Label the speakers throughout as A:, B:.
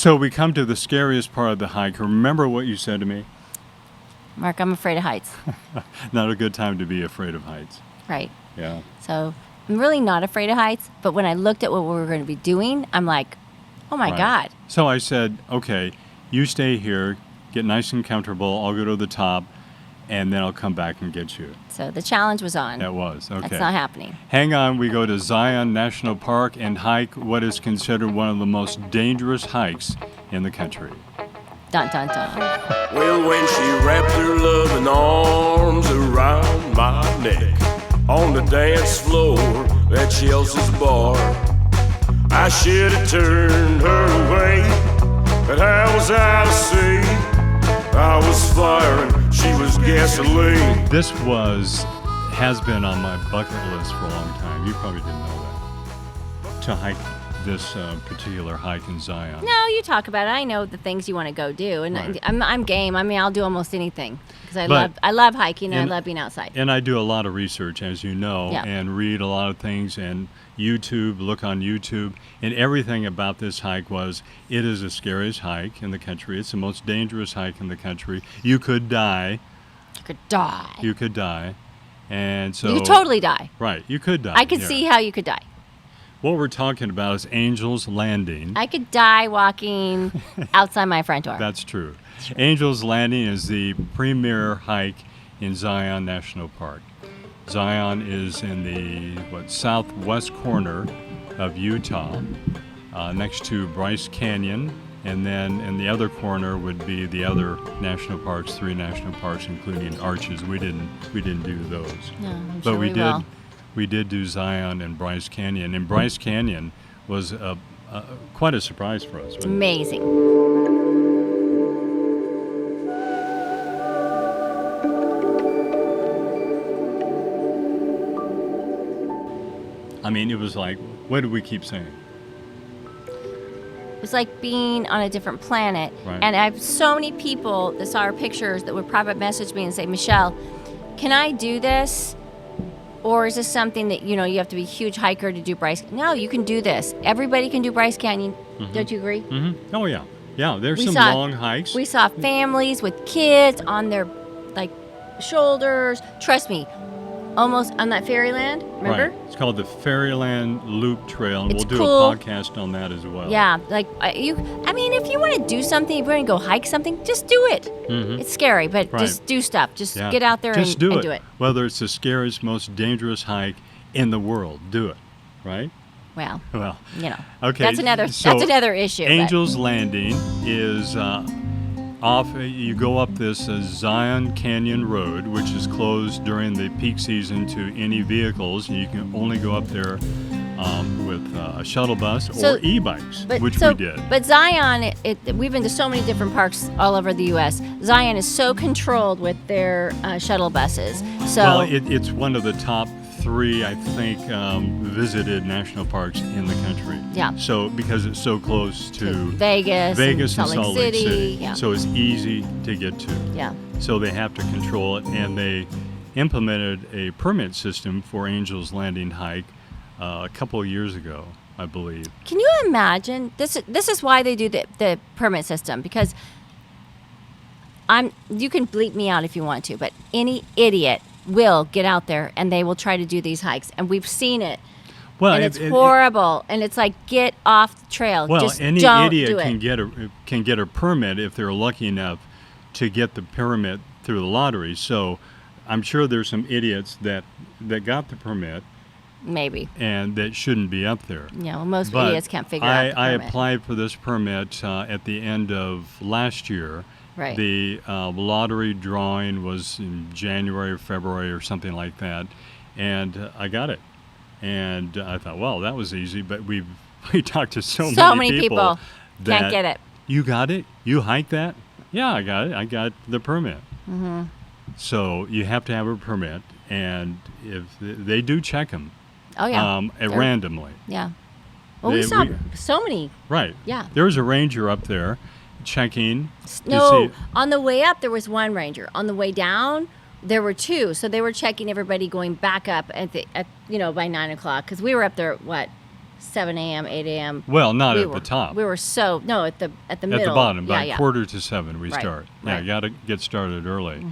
A: So we come to the scariest part of the hike. Remember what you said to me?
B: Mark, I'm afraid of heights.
A: Not a good time to be afraid of heights.
B: Right.
A: Yeah.
B: So I'm really not afraid of heights, but when I looked at what we were going to be doing, I'm like, oh my God.
A: So I said, okay, you stay here, get nice and comfortable, I'll go to the top, and then I'll come back and get you.
B: So the challenge was on.
A: That was, okay.
B: That's not happening.
A: Hang on, we go to Zion National Park and hike what is considered one of the most dangerous hikes in the country.
B: Dun, dun, dun.
C: Well, when she wrapped her loving arms around my neck on the dance floor at Chelsea's bar, I should have turned her away, but how was I to see? I was fire and she was gasoline.
A: This has been on my bucket list for a long time. You probably didn't know that. To hike this particular hike in Zion.
B: No, you talk about it. I know the things you want to go do, and
A: Right.
B: I'm game. I mean, I'll do almost anything because I love hiking and I love being outside.
A: And I do a lot of research, as you know,
B: Yeah.
A: and read a lot of things, and look on YouTube, and everything about this hike it is the scariest hike in the country. It's the most dangerous hike in the country. You could die.
B: You could die.
A: You could die. And so...
B: You could totally die.
A: Right, you could die.
B: I could
A: yeah.
B: see how you could die.
A: What we're talking about is Angel's Landing.
B: I could die walking outside my front door.
A: That's true. Angel's Landing is the premier hike in Zion National Park. Zion is in the southwest corner of Utah, next to Bryce Canyon, and then in the other corner would be the other national parks, 3 national parks, including Arches. We didn't do those,
B: No, I'm
A: but
B: sure
A: we did.
B: will.
A: We did do Zion and Bryce Canyon, and Bryce Canyon was quite a surprise for us. Wasn't it?
B: Amazing.
A: I mean, it was like, what did we keep saying?
B: It was like being on a different planet.
A: Right.
B: And I have so many people that saw our pictures that would private message me and say, Michelle, can I do this? Or is this something that, you have to be a huge hiker to do Bryce? No, you can do this. Everybody can do Bryce Canyon.
A: Mm-hmm.
B: Don't you agree?
A: Mm-hmm. Oh, yeah. Yeah, there's
B: We
A: some
B: saw-
A: long hikes.
B: We saw families with kids on their, shoulders. Trust me, almost on that Fairyland, remember?
A: Right. It's called the Fairyland Loop Trail, and
B: It's
A: we'll do
B: cool.
A: a podcast on that as well.
B: Yeah, if you want to do something, if you want to go hike something, just do it.
A: Mhm.
B: It's scary, but
A: Right.
B: just do stuff. Just
A: Yeah.
B: get out there
A: Just
B: and
A: do it. Whether it's the scariest, most dangerous hike in the world, do it. Right?
B: Well,
A: Well, okay.
B: that's another issue. but-
A: Angel's Landing is off. You go up this Zion Canyon Road, which is closed during the peak season to any vehicles. You can only go up there with a shuttle bus or e-bikes, which we did.
B: But Zion, we've been to so many different parks all over the U.S. Zion is so controlled with their shuttle buses. So
A: Well, it's one of the top 3, I think, visited national parks in the country.
B: Yeah.
A: So because it's so close to
B: Vegas and
A: Salt Lake City.
B: Yeah.
A: So it's easy to get to.
B: Yeah.
A: So they have to control it, and they implemented a permit system for Angel's Landing hike a couple of years ago, I believe.
B: Can you imagine? This is why they do the permit system, because you can bleep me out if you want to, but any idiot will get out there and they will try to do these hikes, and we've seen it.
A: Well,
B: and it's horrible, and it's like, get off the trail.
A: Well,
B: Just
A: any
B: don't
A: idiot
B: do it.
A: can get a permit if they're lucky enough to get the permit through the lottery. So I'm sure there's some idiots that got the permit
B: Maybe.
A: and that shouldn't be up there.
B: Yeah, well, most
A: But
B: idiots can't figure out the
A: I
B: permit.
A: applied for this permit at the end of last year.
B: Right.
A: The lottery drawing was in January or February or something like that, and I got it. And I thought, well, that was easy. But we talked to so many
B: people
A: that
B: can't get it.
A: You got it? You hiked that? Yeah, I got it. I got the permit.
B: Mm-hmm.
A: So you have to have a permit, and if they do check them.
B: Oh, yeah.
A: Randomly.
B: Yeah. Well, we saw so many.
A: Right.
B: Yeah.
A: There was a ranger up there checking.
B: No,
A: to see.
B: on the way up, there was one ranger. On the way down, there were 2. So they were checking everybody going back up by 9 o'clock, because we were up there at, 7 a.m., 8 a.m.
A: Well, not
B: we
A: at
B: were,
A: the top.
B: We were so no at the middle.
A: At the bottom,
B: yeah,
A: by
B: yeah.
A: 6:45 we
B: Right,
A: start.
B: right.
A: Yeah, you got to get started early.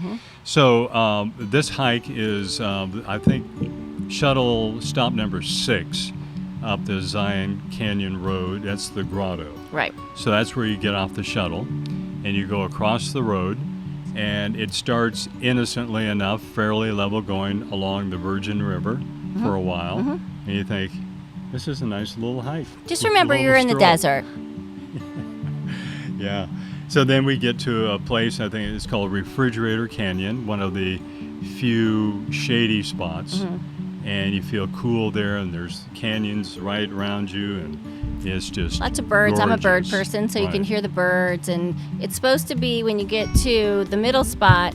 A: So this hike is, I think, shuttle stop number 6 up the Zion Canyon Road. That's the grotto.
B: Right.
A: So that's where you get off the shuttle, and you go across the road, and it starts innocently enough, fairly level, going along the Virgin River for a while, and you think, this is a nice little hike.
B: Just
A: A
B: remember,
A: little
B: you're in the
A: stroll.
B: desert.
A: Yeah. So then we get to a place, I think it's called Refrigerator Canyon, one of the few shady spots. And you feel cool there, and there's canyons right around you, and it's just
B: Lots of birds. I'm a bird
A: gorgeous.
B: person, so you can
A: Right.
B: hear the birds. And it's supposed to be, when you get to the middle spot,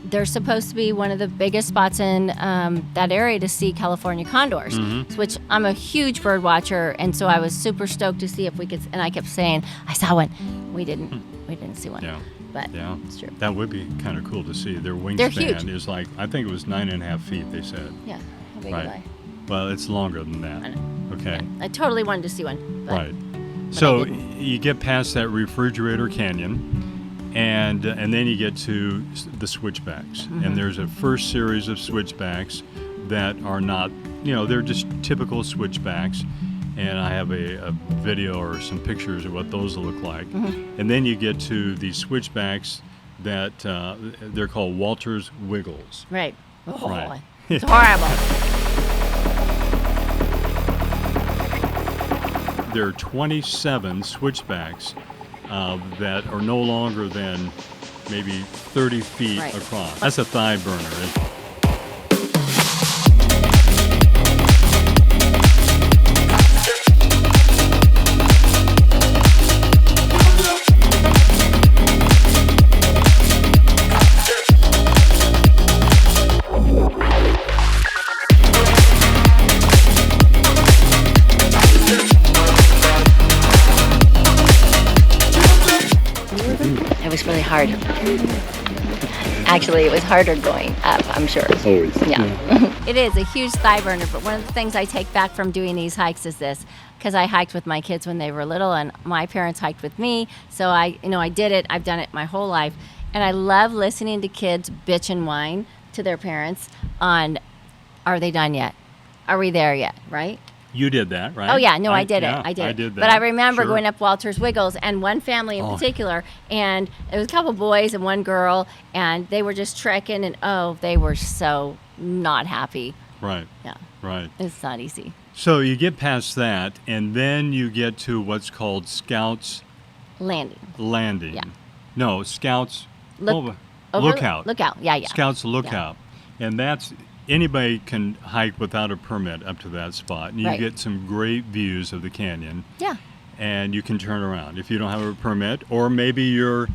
B: there's supposed to be one of the biggest spots in that area to see California condors, which I'm a huge bird watcher, and so I was super stoked to see if we could. And I kept saying, I saw one. We didn't see one.
A: Yeah.
B: But
A: Yeah.
B: it's true.
A: That would be kind of cool to see. Their
B: They're huge.
A: wingspan is like, I think it was 9.5 feet, they said.
B: Yeah. How big
A: Right.
B: am I?
A: Well, it's longer than that.
B: I know.
A: Okay.
B: I totally wanted to see one. But
A: Right. So
B: didn't.
A: you get past that Refrigerator Canyon, and then you get to the Switchbacks. And there's a first series of Switchbacks that are not, they're just typical Switchbacks. And I have a video or some pictures of what those look like. And then you get to the Switchbacks that they're called Walter's Wiggles.
B: Right. Oh,
A: Right.
B: It's horrible.
A: There are 27 Switchbacks that are no longer than maybe 30 feet
B: Right.
A: across. That's a thigh burner.
B: It was really hard. Actually, it was harder going up, I'm sure.
A: Always.
B: Yeah. It is a huge thigh burner, but one of the things I take back from doing these hikes is this, because I hiked with my kids when they were little, and my parents hiked with me, so I did it. I've done it my whole life, and I love listening to kids bitch and whine to their parents on, are they done yet? Are we there yet? Right?
A: You did that, right?
B: Oh yeah, no, I did
A: yeah,
B: it. I did.
A: I
B: it.
A: did that.
B: But I remember
A: Sure.
B: going up Walter's Wiggles, and one family in particular, and it was a couple boys and one girl, and they were just trekking, and they were so not happy.
A: Right.
B: Yeah,
A: Right.
B: it's not easy.
A: So you get past that, and then you get to what's called Scouts
B: Landing.
A: Landing.
B: Yeah.
A: No, Scouts
B: Look-
A: Lookout.
B: Lookout. Yeah, yeah.
A: Scouts Lookout. And that's, anybody can hike without a permit up to that spot. And you
B: Right.
A: get some great views of the canyon.
B: Yeah.
A: And you can turn around if you don't have a permit, or maybe you're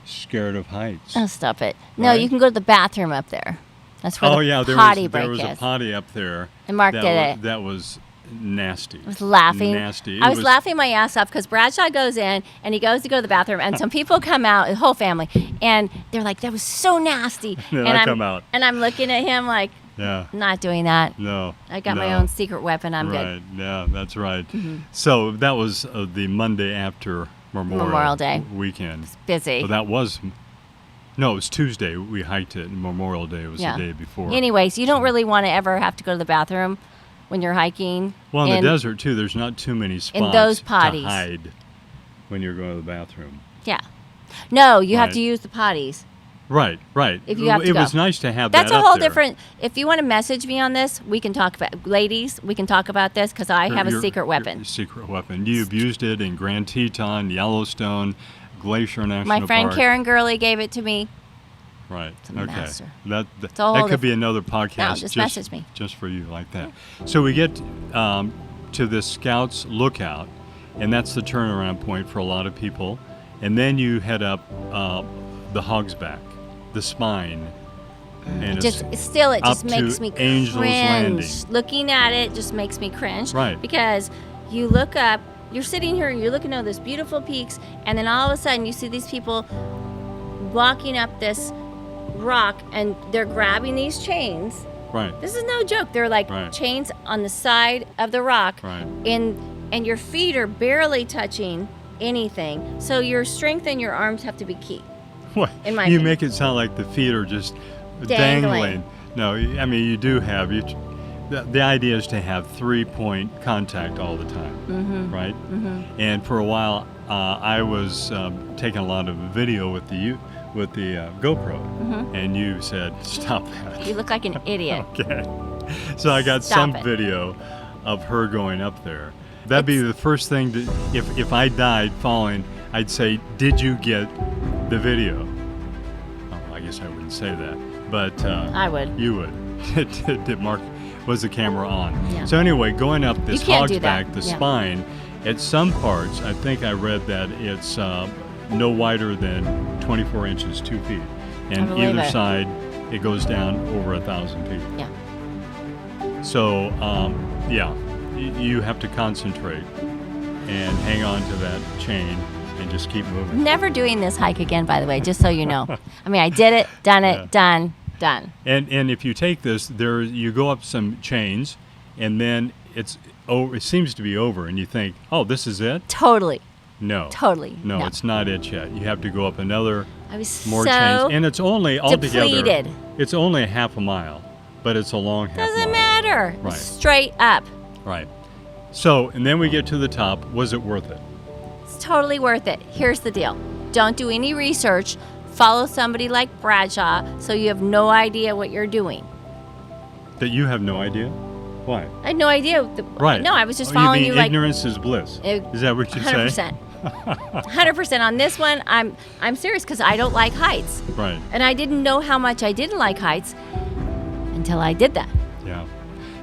A: scared of heights.
B: Oh, stop it. No,
A: Right.
B: you can go to the bathroom up there. That's where
A: Oh
B: the
A: yeah,
B: potty break
A: there was
B: is.
A: a potty up there.
B: And Mark
A: that
B: did
A: was,
B: it.
A: That was nasty.
B: I was laughing.
A: Nasty.
B: I was laughing my ass off because Bradshaw goes in and he goes to go to the bathroom, and some people come out, the whole family, and they're like, "That was so nasty."
A: Then
B: and
A: I
B: I'm,
A: come out.
B: and I'm looking at him like,
A: Yeah.
B: "I'm not doing that.
A: No.
B: I got my
A: no.
B: own secret weapon. I'm
A: right.
B: good." Mm-hmm.
A: Yeah, that's right. So that was the Monday after
B: Memorial Day.
A: weekend.
B: Busy.
A: Well, that was. No, it was Tuesday. We hiked it, and Memorial Day was
B: Yeah.
A: the day before.
B: Anyways, you don't really want to ever have to go to the bathroom when you're hiking.
A: Well, in the desert too, there's not too many spots
B: those
A: to
B: potties.
A: hide when you're going to the bathroom.
B: Yeah. No, you have
A: Right.
B: to use the potties.
A: Right, right.
B: If you have to
A: it
B: go.
A: was nice to have
B: That's
A: that
B: a
A: up
B: whole
A: there.
B: different. If you want to message me on this, we can talk about. Ladies, we can talk about this because I have a
A: Your-
B: secret weapon.
A: your secret weapon. You abused it in Grand Teton, Yellowstone, Glacier National
B: My friend
A: Park.
B: Karen Gurley gave it to me.
A: Right.
B: a
A: Okay.
B: master.
A: That
B: a whole
A: that could be another podcast.
B: No, just message me.
A: Just for you like that. So we get to the Scouts Lookout, and that's the turnaround point for a lot of people. And then you head up the Hogsback, the spine. And
B: It
A: it's
B: just
A: up
B: makes
A: to
B: me
A: Angel's Landing.
B: cringe. Looking at it just makes me cringe.
A: Right.
B: Because you look up, you're sitting here and you're looking at those beautiful peaks, and then all of a sudden you see these people walking up this rock, and they're grabbing these chains,
A: Right.
B: This is no joke. They're like
A: Right.
B: chains on the side of the rock,
A: Right.
B: and your feet are barely touching anything. So your strength and your arms have to be key.
A: What?
B: In my
A: You
B: opinion.
A: make it sound like the feet are just
B: Dangling.
A: No, I mean you do have the idea is to have 3-point contact all the time, right? Mm-hmm. And for a while, I was taking a lot of video with the GoPro, and you said stop that.
B: You look like an idiot.
A: Okay. So I got
B: Stop
A: some
B: it.
A: video of her going up there. That'd be the first thing to, if I died falling, I'd say, did you get the video? Oh, I guess I wouldn't say that, but
B: I would.
A: You would. Did Mark, was the camera on?
B: Yeah.
A: So anyway, going up this
B: You can't do that.
A: Hogsback, the
B: Yeah.
A: spine, at some parts, I think I read that it's no wider than 24 inches, 2 feet. And
B: believe
A: either
B: it.
A: side, it goes down over 1,000 feet.
B: Yeah.
A: So, yeah, you have to concentrate and hang on to that chain and just keep moving.
B: Never doing this hike again, by the way, just so you know. I mean, I did it, done it, done.
A: And if you take this, you go up some chains, and then it seems to be over, and you think, oh, this is it?
B: Totally.
A: No.
B: Totally.
A: No, it's not it yet. You have to go up another
B: I was
A: more
B: so
A: chains, and it's only altogether.
B: depleted.
A: It's only a half a mile, but it's a long half
B: Doesn't
A: mile.
B: matter.
A: Right.
B: Straight up.
A: Right. So, and then we get to the top. Was it worth it?
B: It's totally worth it. Here's the deal. Don't do any research. Follow somebody like Bradshaw so you have no idea what you're doing.
A: That you have no idea? Why?
B: I had no idea.
A: Right.
B: No, I was just
A: Oh,
B: following
A: you
B: you
A: mean
B: like
A: ignorance is bliss. Is that what you say?
B: 100%. 100% on this one. I'm serious because I don't like heights.
A: Right.
B: And I didn't know how much I didn't like heights until I did that.
A: Yeah.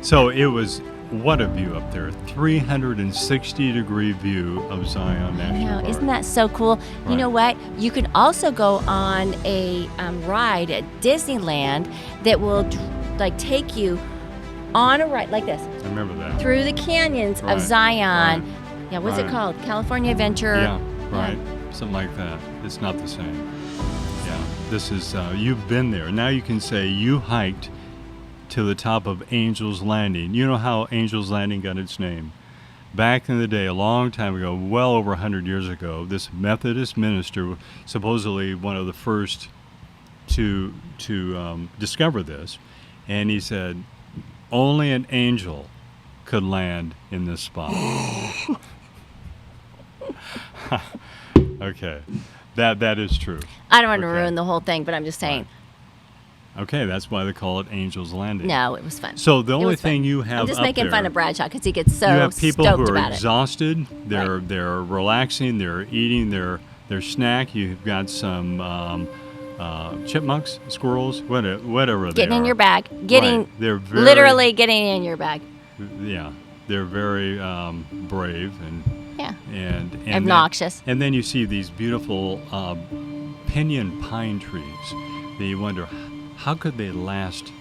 A: So it was, what a view up there. 360-degree view of Zion National
B: Now,
A: Park.
B: isn't that so cool? You
A: Right.
B: know what? You can also go on a ride at Disneyland that will like take you on a ride like this
A: I remember that.
B: through the canyons
A: Right,
B: of Zion.
A: right,
B: Yeah, what's it
A: right.
B: called? California Adventure.
A: Yeah, right. Something like that. It's not the same. Yeah. This is, you've been there. Now you can say you hiked to the top of Angel's Landing. You know how Angel's Landing got its name? Back in the day, a long time ago, well over 100 years ago, this Methodist minister, supposedly one of the first to discover this, and he said, only an angel could land in this spot. Okay, that is true.
B: I don't want to
A: Okay.
B: ruin the whole thing, but I'm just saying.
A: Okay, that's why they call it Angel's Landing.
B: No, it was fun.
A: So the
B: It
A: only
B: was fun.
A: thing you have
B: I'm just
A: up
B: making
A: there,
B: fun of Bradshaw because he gets so
A: you have people
B: stoked
A: who are
B: about it.
A: exhausted. They're relaxing. They're eating their snack. You've got some chipmunks, squirrels, whatever they
B: Getting in
A: are.
B: your bag. Getting
A: Right. They're very,
B: literally getting in your bag.
A: Yeah, they're very brave
B: Yeah.
A: and
B: Obnoxious.
A: and then you see these beautiful pinyon pine trees. That you wonder, how could they last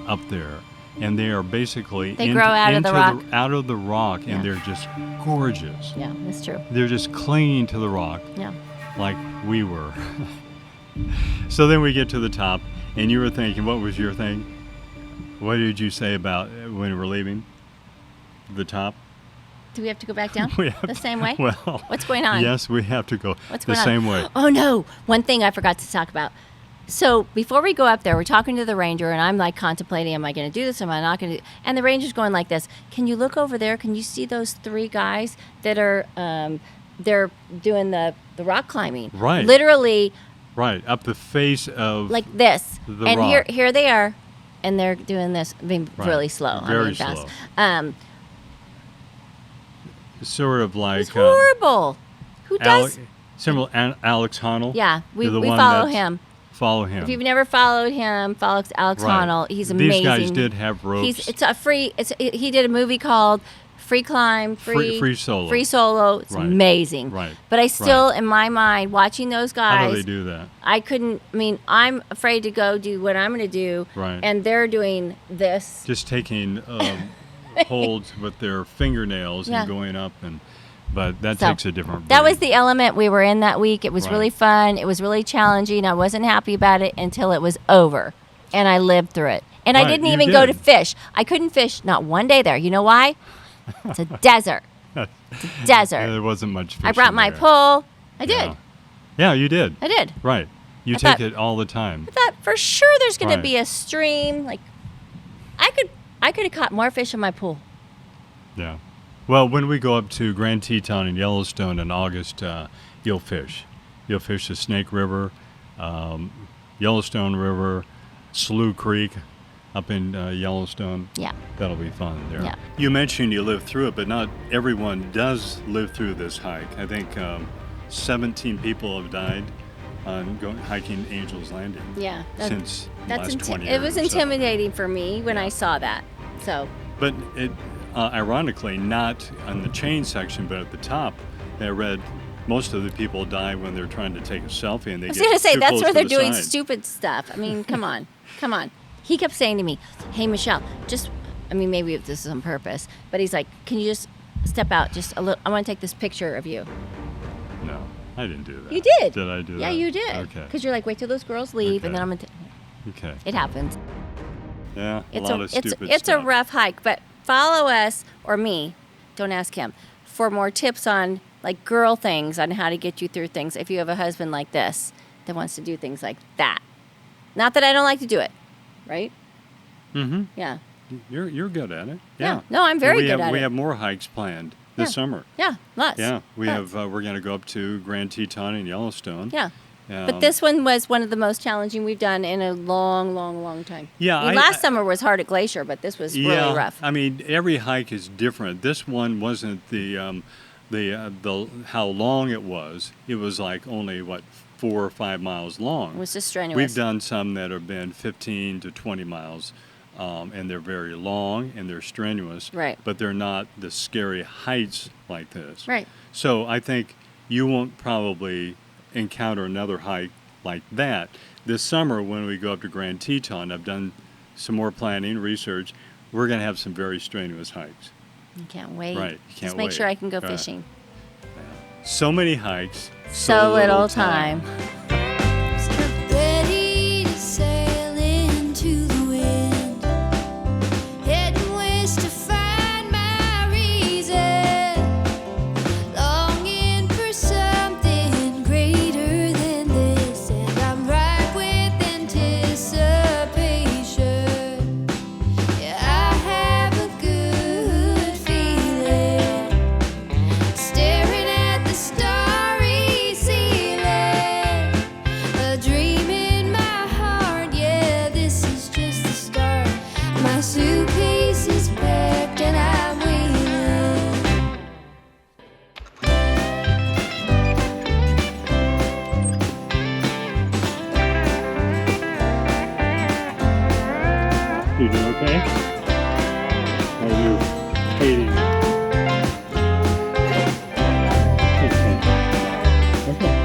A: up there? And they are basically
B: They grow out of the rock.
A: out of the rock, and
B: Yeah.
A: they're just gorgeous.
B: Yeah, that's true.
A: They're just clinging to the rock
B: Yeah.
A: like we were. So then we get to the top, and you were thinking, what was your thing? What did you say about when we were leaving the top?
B: Do we have to go back down
A: We have
B: the same way?
A: Well,
B: What's going on?
A: Yes, we have to go
B: What's
A: the
B: going on?
A: same way.
B: Oh no! One thing I forgot to talk about. So before we go up there, we're talking to the ranger, and I'm like contemplating: am I going to do this? Am I not going to? And the ranger's going like this: can you look over there? Can you see those 3 guys that are they're doing the rock climbing?
A: Right.
B: Literally
A: Right, up the face of
B: like this.
A: The
B: and
A: rock.
B: here they are, and they're doing this. Being
A: Right.
B: really slow.
A: Very
B: fast.
A: slow. Sort of like
B: It's horrible. Who does?
A: similar Alex Honnold.
B: Yeah, we
A: You're the one
B: follow
A: that's-
B: him.
A: Follow him.
B: If you've never followed him, follow Alex
A: Right.
B: Honnold. He's amazing.
A: These guys did have ropes.
B: He did a movie called Free Climb,
A: Free Solo.
B: Free Solo. It's
A: Right.
B: amazing.
A: Right.
B: But I still,
A: Right.
B: in my mind, watching those guys,
A: How do they do that?
B: I couldn't. I mean, I'm afraid to go do what I'm going to do,
A: Right.
B: and they're doing this.
A: Just taking holds with their fingernails
B: Yeah.
A: and going up, but that
B: So,
A: takes a different.
B: That was
A: breed.
B: the element we were in that week. It was
A: Right.
B: really fun. It was really challenging. I wasn't happy about it until it was over, and I lived through it. And I
A: Right,
B: didn't
A: you
B: even go to
A: did.
B: fish. I couldn't fish not one day there. You know why? It's a desert. It's a desert.
A: There wasn't much fishing
B: I brought my
A: there.
B: pole. I did.
A: Yeah. Yeah, you did.
B: I did.
A: Right. You
B: I
A: take
B: thought-
A: it all the time.
B: I thought for sure there's going
A: Right.
B: to be a stream. Like, I could have caught more fish in my pool.
A: Yeah. Well, when we go up to Grand Teton and Yellowstone in August, you'll fish. You'll fish the Snake River, Yellowstone River, Slough Creek up in Yellowstone.
B: Yeah.
A: That'll be fun there.
B: Yeah.
A: You mentioned you lived through it, but not everyone does live through this hike. I think 17 people have died on hiking Angel's Landing
B: Yeah.
A: since the last 20 years.
B: It was
A: or so.
B: intimidating for me when I saw that. So,
A: But it, ironically, not on the chain section, but at the top, I read most of the people die when they're trying to take a selfie and they
B: I was
A: get
B: going to say,
A: too
B: that's
A: close
B: where
A: to
B: they're
A: the
B: doing
A: side.
B: stupid stuff. I mean, come on. Come on. He kept saying to me, hey, Michelle, maybe if this is on purpose, but he's like, can you just step out just a little? I want to take this picture of you.
A: No, I didn't do that.
B: You did.
A: Did I do that?
B: Yeah, you did.
A: Okay.
B: Because you're like, wait till those girls leave, and then I'm going to.
A: Okay.
B: It happens.
A: Yeah,
B: It's
A: a lot of stupid
B: it's a
A: stuff.
B: rough hike, but follow us or me. Don't ask him for more tips on like girl things on how to get you through things. If you have a husband like this that wants to do things like that, not that I don't like to do it, right?
A: Mm-hmm.
B: Yeah.
A: You're good at it.
B: Yeah.
A: Yeah.
B: No, I'm very
A: we
B: good
A: have,
B: at
A: we
B: it.
A: have more hikes planned this
B: Yeah.
A: summer.
B: Yeah, lots.
A: Yeah, we
B: Lots.
A: have. We're going to go up to Grand Teton and Yellowstone.
B: Yeah. But this one was one of the most challenging we've done in a long, long, long time.
A: Yeah,
B: I mean, last summer was hard at Glacier, but this was really rough.
A: I mean, every hike is different. This one wasn't the how long it was. It was like only 4 or 5 miles long.
B: It was just strenuous.
A: We've done some that have been 15 to 20 miles, and they're very long and they're strenuous.
B: Right.
A: But they're not the scary heights like this.
B: Right.
A: So I think you won't probably encounter another hike like that. This summer when we go up to Grand Teton, I've done some more planning, research. We're going to have some very strenuous hikes.
B: You can't wait.
A: Right, you can't
B: Just make
A: wait.
B: sure I can go
A: Right.
B: fishing.
A: So many hikes,
B: So little time.
D: Ready to sail into the wind, heading west to find my reason, longing for something greater than this, and I'm ripe with anticipation. Yeah, I have a good feeling, staring at the starry ceiling, a dream in my heart. Yeah, this is just the start. My suitcase is packed and I'm wheeling.
A: You doing okay? Are you hating it? Okay.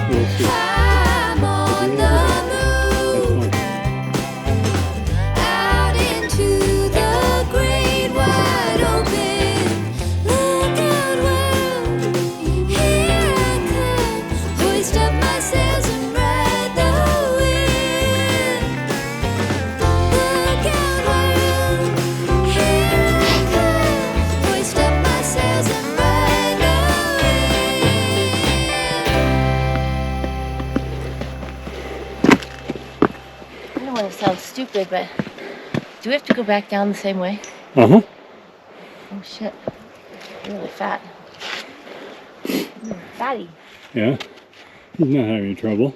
A: We'll see.
D: I'm on the move,
A: That's
D: out into the great wide open. Look out, world, here I come. Hoist up my sails and ride the wind. Look out, world, here I come. Hoist up my sails and ride the wind.
B: I don't want to sound stupid, but do we have to go back down the same way?
A: Uh-huh.
B: Oh shit. You're really fat. You're fatty.
A: Yeah. He's not having trouble.